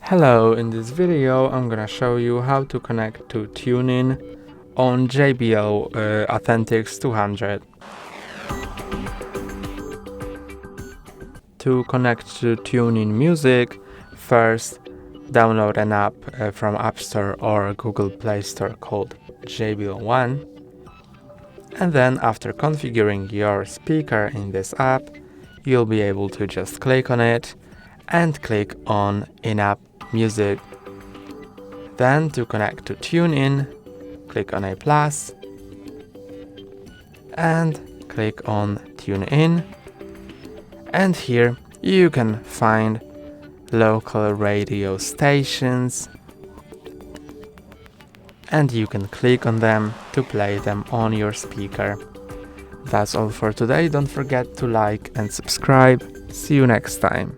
Hello, in this video I'm gonna show you how to connect to TuneIn on JBL Authentics 200. To connect to TuneIn Music, first download an app from App Store or Google Play Store called JBL One, and then after configuring your speaker in this app, you'll be able to just click on it and click on in-app music. Then to connect to TuneIn, click on a plus and click on TuneIn, and here you can find local radio stations and you can click on them to play them on your speaker. That's all for today. Don't forget to like and subscribe. See you next time.